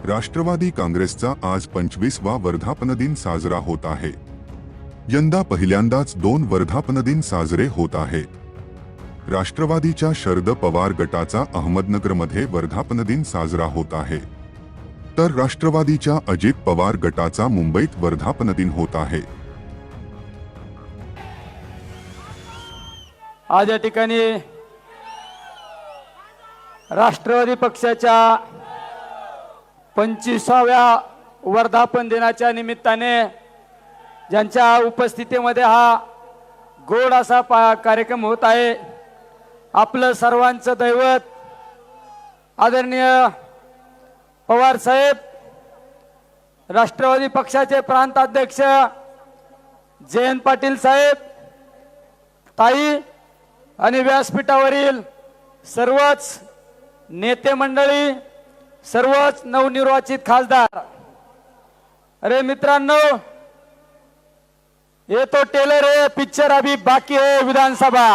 राष्ट्रवादी काँग्रेसचा आज 25वा वर्धापन दिन साजरा होत आहे। यंदा पहिल्यांदाच 2 वर्धापन दिन साजरे होत आहेत। राष्ट्रवादीच्या शरद पवार गटाचा अहमदनगरमध्ये वर्धापन दिन साजरा होत आहे, तर राष्ट्रवादीच्या अजित पवार गटाचा मुंबईत वर्धापन दिन होत आहे। आज या ठिकाणी राष्ट्रवादी पक्षाच्या 25व्या वर्धापन दिनाच्या निमित्ताने ज्यांच्या उपस्थितीमध्ये हा गोड असा कार्यक्रम होत आहे, आपलं सर्वांचं दैवत आदरणीय पवार साहेब, राष्ट्रवादी पक्षाचे प्रांत अध्यक्ष जयंत पाटील साहेब, ताई आणि व्यासपीठावरील सर्वच नेते मंडळी, सर्वच नवनिर्वाचित खासदार। अरे मित्रांनो, ये तो टेलर है, पिक्चर अभी बाकी है विधानसभा।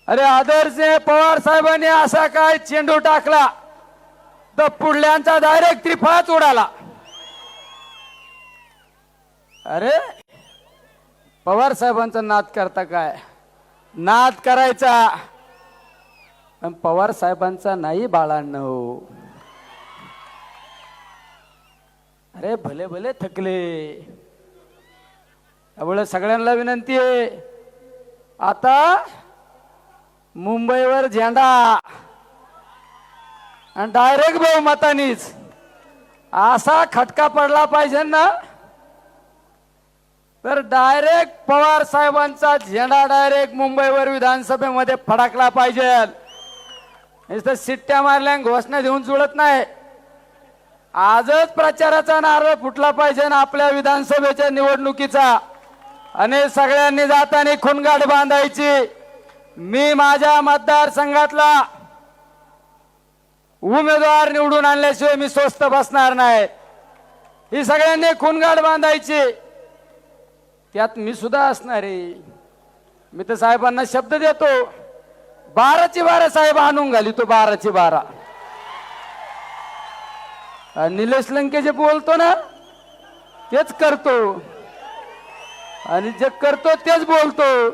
अरे आदर्श पवार साहेबांनी असा काय चेंडू टाकला तर पुढल्यांचा डायरेक्ट त्रिफळाच उडाला। अरे पवार साहेबांचा नाद करता काय? नाद करायचा, पण पवार साहेबांचा नाही बाळांनो। अरे भले भले थकले। त्यामुळे सगळ्यांना विनंती आहे, आता मुंबईवर झेंडा आणि डायरेक्ट बहुमतानीच असा खटका पडला पाहिजे ना, तर डायरेक्ट पवार साहेबांचा झेंडा डायरेक्ट मुंबईवर विधानसभेमध्ये फडकला पाहिजे। नुसतं शिट्ट्या मारल्या घोषणा देऊन जुळत नाही। आजच प्रचाराचा नारळ फुटला पाहिजे ना आपल्या विधानसभेच्या निवडणुकीचा, आणि सगळ्यांनी जाताना खुणगाठ बांधायची। मी माझ्या मतदारसंघातला उमेदवार निवडून आणल्याशिवाय मी स्वस्थ बसणार नाही, ही सगळ्यांनी खुणगाठ बांधायची। त्यात मी सुद्धा असणार आहे। मी तर साहेबांना शब्द देतो, 12ची 12 साहेब आणून घाली, तो 12ची 12। निलेश लंके जे बोलतो ना तेच करतो, आणि जे करतो तेच बोलतो।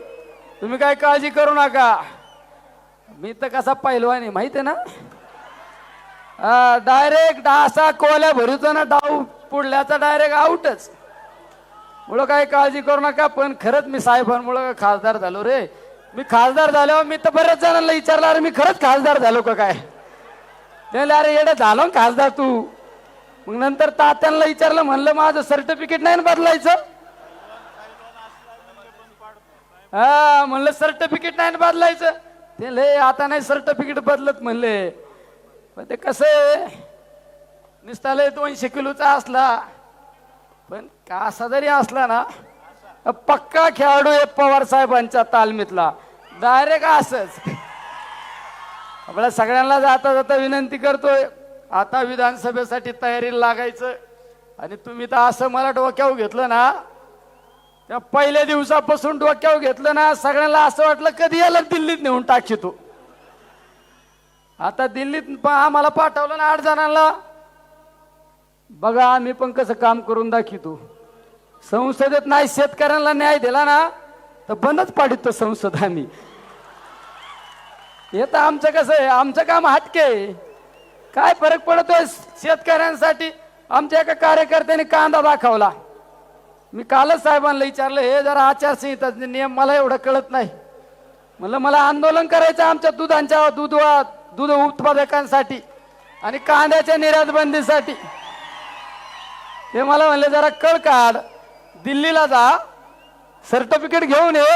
तुम्ही काय काळजी करू नका, मी तर कसा पैलवान आहे माहिती आहे ना। डायरेक्ट असा कोल्या भरतो ना, डाव पुढल्याचा डायरेक्ट आउटच। मुळे काय काळजी करू नका। पण खरंच मी साहेबांमुळे खासदार झालो रे। मी खासदार झाल्यावर मी तर बऱ्याच जणांना विचारलं, अरे मी खरंच खासदार झालो का काय? ते अरे येडे झालो खासदार तू। मग नंतर तात्यांना विचारलं, म्हणलं माझं सर्टिफिकेट नाही ना बदलायचं? हा म्हणलं सर्टिफिकेट नाही ना बदलायचं? ते लय आता नाही सर्टिफिकेट बदलत म्हणले। पण ते कसं आहे, नुसता लय 200 किलोचा असला, पण कसा जरी असला ना, पक्का खेळाडू आहे पवार साहेबांच्या तालमीतला, डायरेक्ट असंच। आपल्या सगळ्यांना जाता जाता विनंती करतोय, आता विधानसभेसाठी तयारीला लागायचं। आणि तुम्ही तर असं मला डोक्यावर घेतलं ना, त्या पहिल्या दिवसापासून डोक्यावर घेतलं ना, सगळ्यांना असं वाटलं कधी याला दिल्लीत नेऊन टाकतो। आता दिल्लीत आम्हाला पाठवलं ना 8 जणांना, बघा आम्ही पण कसं काम करून दाखवतो। संसदेत नाही शेतकऱ्यांना न्याय दिला ना, तर बंदच पाडितो संसद आम्ही। हे तर आमचं कसं आहे, आमचं काम हटके। काय फरक पडतोय शेतकऱ्यांसाठी? आमच्या एका कार्यकर्त्याने कांदा दाखवला, मी कालच साहेबांना विचारलं, हे जरा आचारसंहिता नियम मला एवढं कळत नाही। म्हणलं मला आंदोलन करायचं आमच्या दूध उत्पादकांसाठी आणि कांद्याच्या निर्यात बंदीसाठी। ते मला म्हणले जरा कळ काढ, दिल्लीला जा, सर्टिफिकेट घेऊन ये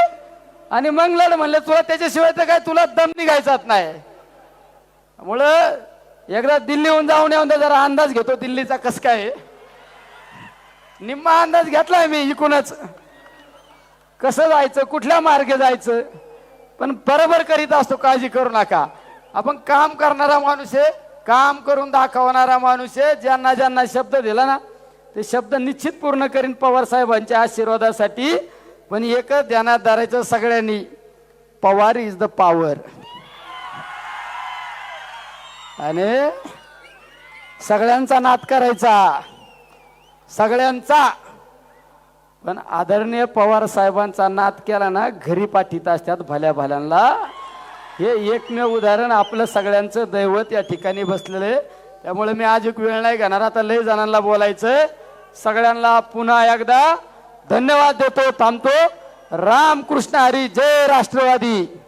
आणि मग लढ। म्हणले तुला त्याच्याशिवाय तर काय तुला दम निघायचाच नाही। त्यामुळं एकदा दिल्लीहून जाऊन येऊन जरा अंदाज घेतो दिल्लीचा कस काय। निम्मा अंदाज घेतलाय मी इकूनच, कसं जायचं, कुठल्या मार्गे जायचं, पण बरोबर करीत असतो, काळजी करू नका। आपण काम करणारा माणूस आहे, काम करून दाखवणारा माणूस आहे। ज्यांना ज्यांना शब्द दिला ना, ते शब्द निश्चित पूर्ण करीन पवार साहेबांच्या आशीर्वादासाठी। पण एकच ध्यानात धरायचं सगळ्यांनी, पवार इज द पॉवर। आणि सगळ्यांचा नाद करायचा, सगळ्यांचा. पण आदरणीय पवार साहेबांचा नाद केला ना घरी पाठीत असतात भल्या भल्यांना. हे एकमेव उदाहरण आपलं सगळ्यांचं दैवत या ठिकाणी बसलेले. त्यामुळे मी आज एक वेळ नाही घेणार, आता लय जणांना बोलायचं. सगळ्यांना पुन्हा एकदा धन्यवाद देतो, थांबतो. रामकृष्ण हरी, जय राष्ट्रवादी.